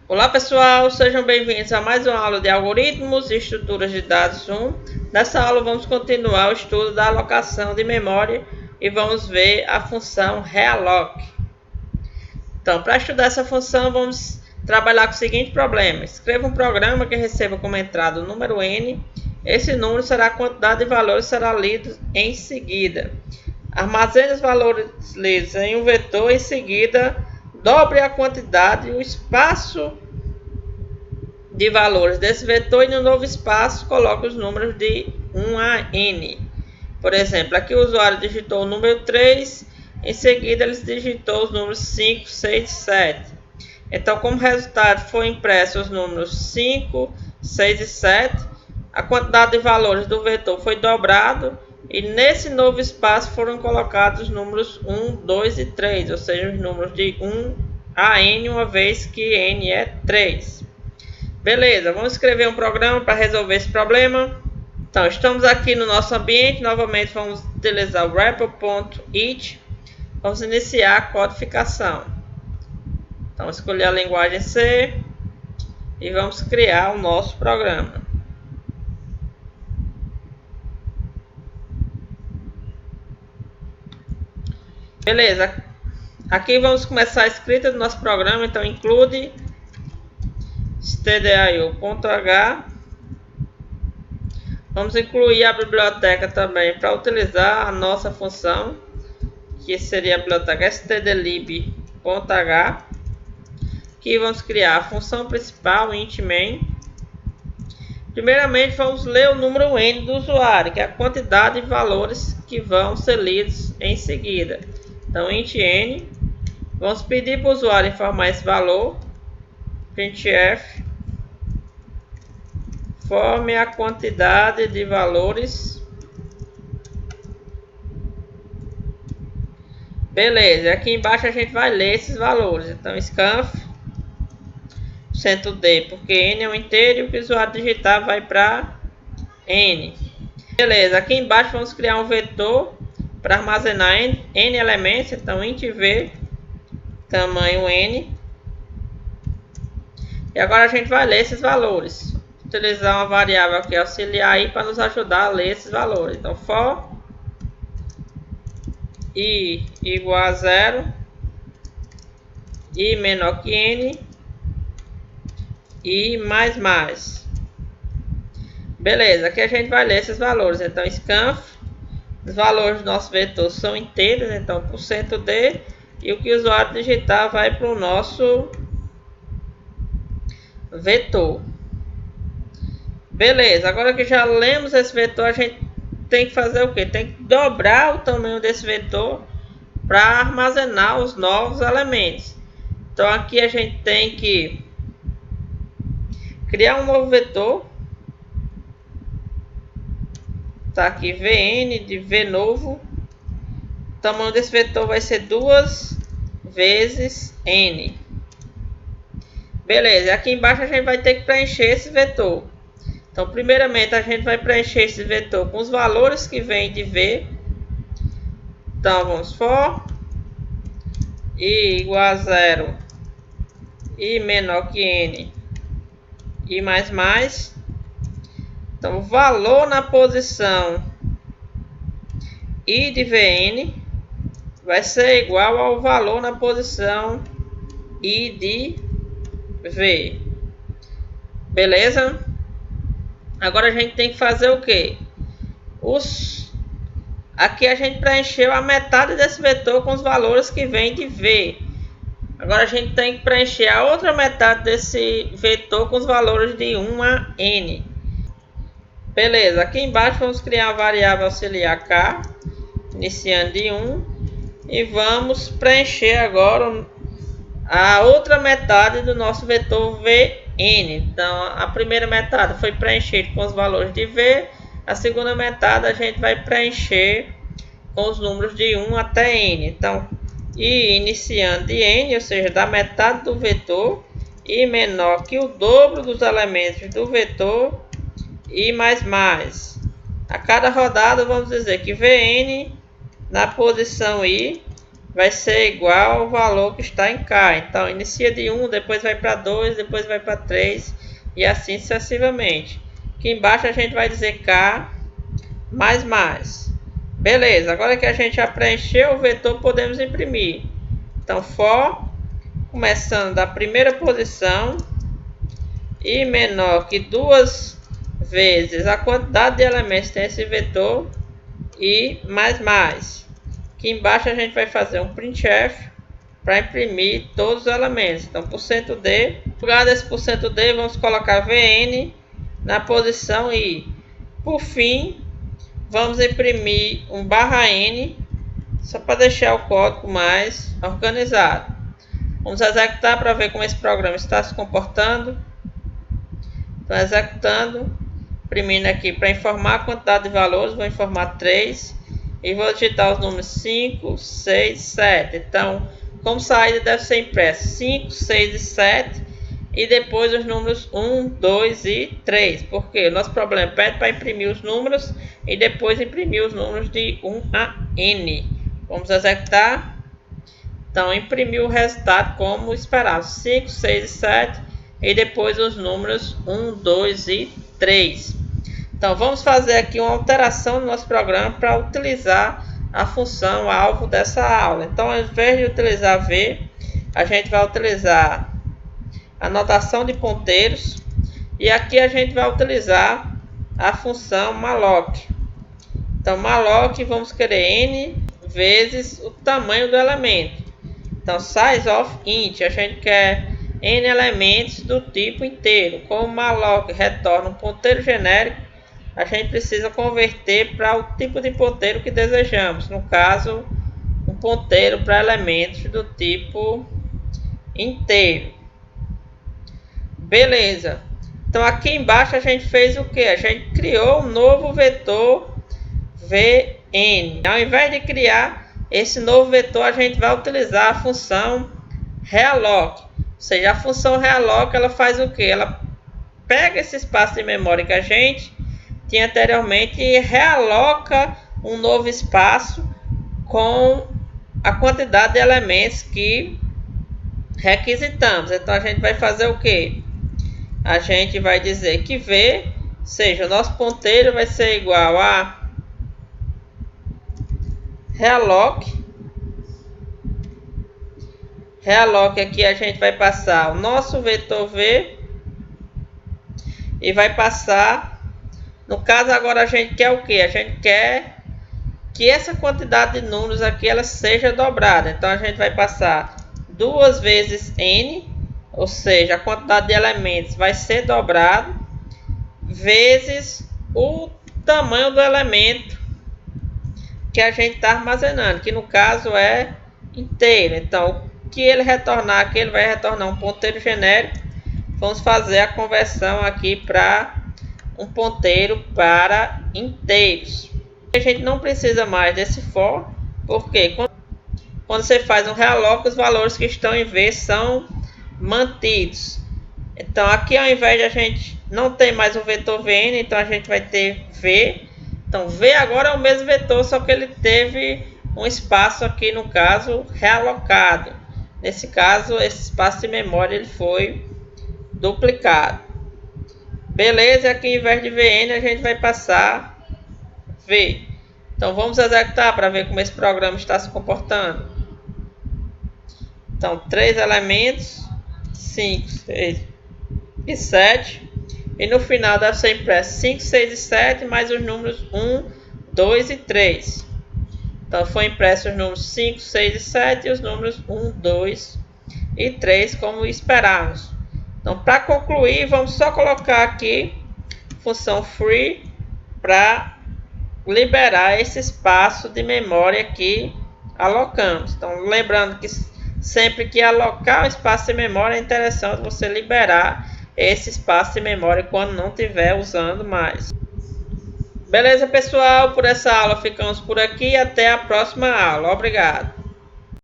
Olá pessoal, sejam bem-vindos a mais uma aula de algoritmos e estruturas de dados 1. Nessa aula vamos continuar o estudo da alocação de memória e vamos ver a função realloc. Então, para estudar essa função, vamos trabalhar com o seguinte problema. Escreva um programa que receba como entrada o número n. Esse número será a quantidade de valores que será lido em seguida. Armazene os valores lidos em um vetor, em seguida dobre a quantidade e o espaço de valores desse vetor e no novo espaço coloque os números de 1 a n. Por exemplo, aqui o usuário digitou o número 3, em seguida ele digitou os números 5, 6 e 7. Então, como resultado foi impresso os números 5, 6 e 7, a quantidade de valores do vetor foi dobrado e nesse novo espaço foram colocados os números 1, 2 e 3, ou seja, os números de 1 a n, uma vez que n é 3. Beleza, vamos escrever um programa para resolver esse problema. Então, estamos aqui no nosso ambiente, novamente vamos utilizar o REPL.each. Vamos iniciar a codificação. Então, escolher a linguagem C e vamos criar o nosso programa. Beleza, aqui vamos começar a escrita do nosso programa, então include stdio.h. Vamos incluir a biblioteca também para utilizar a nossa função, que seria a biblioteca stdlib.h. Aqui vamos criar a função principal, int main. Primeiramente vamos ler o número n do usuário, que é a quantidade de valores que vão ser lidos em seguida. Então, int n, vamos pedir para o usuário informar esse valor, printf, forme a quantidade de valores. Beleza, aqui embaixo a gente vai ler esses valores. Então, scanf, %d, porque n é um inteiro e o que o usuário digitar vai para n. Beleza, aqui embaixo vamos criar um vetor para armazenar n elementos, então int v, tamanho n. E agora a gente vai ler esses valores. Utilizar uma variável aqui auxiliar aí para nos ajudar a ler esses valores. Então for i igual a 0, i menor que n, i mais. Beleza, aqui a gente vai ler esses valores. Então scanf, os valores do nosso vetor são inteiros, então %d, e o que o usuário digitar vai para o nosso vetor. Beleza, agora que já lemos esse vetor, a gente tem que fazer o que? Tem que dobrar o tamanho desse vetor para armazenar os novos elementos. Então aqui a gente tem que criar um novo vetor. Tá aqui vn de v novo. O tamanho desse vetor vai ser 2 vezes n. Beleza, aqui embaixo a gente vai ter que preencher esse vetor. Então, primeiramente a gente vai preencher esse vetor com os valores que vem de v. Então, vamos for i igual a 0, i menor que n, i mais. Então, o valor na posição i de vn vai ser igual ao valor na posição i de v. Beleza? Agora a gente tem que fazer o que? Aqui a gente preencheu a metade desse vetor com os valores que vem de v. Agora a gente tem que preencher a outra metade desse vetor com os valores de 1 a n. Beleza, aqui embaixo vamos criar a variável auxiliar k, iniciando de 1, e vamos preencher agora a outra metade do nosso vetor vn. Então, a primeira metade foi preenchida com os valores de v, a segunda metade a gente vai preencher com os números de 1 até n. Então, i iniciando de n, ou seja, da metade do vetor, i menor que o dobro dos elementos do vetor, i mais. A cada rodada vamos dizer que vn na posição i vai ser igual ao valor que está em K. Então, inicia de 1, depois vai para 2, depois vai para 3 e assim sucessivamente. Aqui embaixo a gente vai dizer K mais. Beleza, agora que a gente já preencheu o vetor, podemos imprimir. Então, for, começando da primeira posição, i menor que 2 vezes a quantidade de elementos que tem esse vetor, i mais. Aqui embaixo a gente vai fazer um printf para imprimir todos os elementos. Então, %d, no lugar desse %d, vamos colocar vn na posição i. Por fim, vamos imprimir um /n, só para deixar o código mais organizado. Vamos executar para ver como esse programa está se comportando. Então, executando, imprimindo aqui para informar a quantidade de valores, vou informar 3 e vou digitar os números 5, 6, 7. Então, como saída deve ser impresso 5, 6 e 7 e depois os números 1, 2 e 3. Porque o nosso problema pede para imprimir os números e depois imprimir os números de 1 a n. Vamos executar. Então, imprimiu o resultado como esperado, 5, 6 e 7 e depois os números 1, 2 e 3. Então, vamos fazer aqui uma alteração no nosso programa para utilizar a função alvo dessa aula. Então, ao invés de utilizar v, a gente vai utilizar a notação de ponteiros e aqui a gente vai utilizar a função malloc. Então, malloc, vamos querer n vezes o tamanho do elemento. Então, size of int, a gente quer n elementos do tipo inteiro. Como malloc retorna um ponteiro genérico, a gente precisa converter para o tipo de ponteiro que desejamos. No caso, um ponteiro para elementos do tipo inteiro. Beleza. Então, aqui embaixo a gente fez o que? A gente criou um novo vetor vn. Ao invés de criar esse novo vetor, a gente vai utilizar a função realloc. Ou seja, a função realloc, ela faz o que? Ela pega esse espaço de memória que a gente tinha anteriormente e realoca um novo espaço com a quantidade de elementos que requisitamos. Então, a gente vai fazer o que? A gente vai dizer que v, ou seja, o nosso ponteiro vai ser igual a realloc. Realloc aqui a gente vai passar o nosso vetor v e vai passar, no caso agora a gente quer o que? A gente quer que essa quantidade de números aqui ela seja dobrada. Então a gente vai passar 2 vezes n, ou seja, a quantidade de elementos vai ser dobrado, vezes o tamanho do elemento que a gente está armazenando, que no caso é inteiro. Então, o que ele retornar aqui, ele vai retornar um ponteiro genérico. Vamos fazer a conversão aqui para um ponteiro para inteiros. A gente não precisa mais desse for, porque quando você faz um realloc, os valores que estão em v são mantidos. Então, aqui ao invés de a gente não ter mais o vetor vn, então a gente vai ter v. Então, v agora é o mesmo vetor, só que ele teve um espaço aqui, no caso, realocado. Nesse caso, esse espaço de memória ele foi duplicado. Beleza, aqui ao invés de vn, a gente vai passar v. Então, vamos executar para ver como esse programa está se comportando. Então, 3 elementos, 5, 6 e 7. E no final deve ser impresso 5, 6 e 7, mais os números 1, 2 e 3. Então, foi impresso os números 5, 6 e 7 e os números 1, 2 e 3, como esperávamos. Então, para concluir, vamos só colocar aqui a função free para liberar esse espaço de memória que alocamos. Então, lembrando que sempre que alocar um espaço de memória, é interessante você liberar esse espaço de memória quando não estiver usando mais. Beleza, pessoal? Por essa aula ficamos por aqui. Até a próxima aula. Obrigado.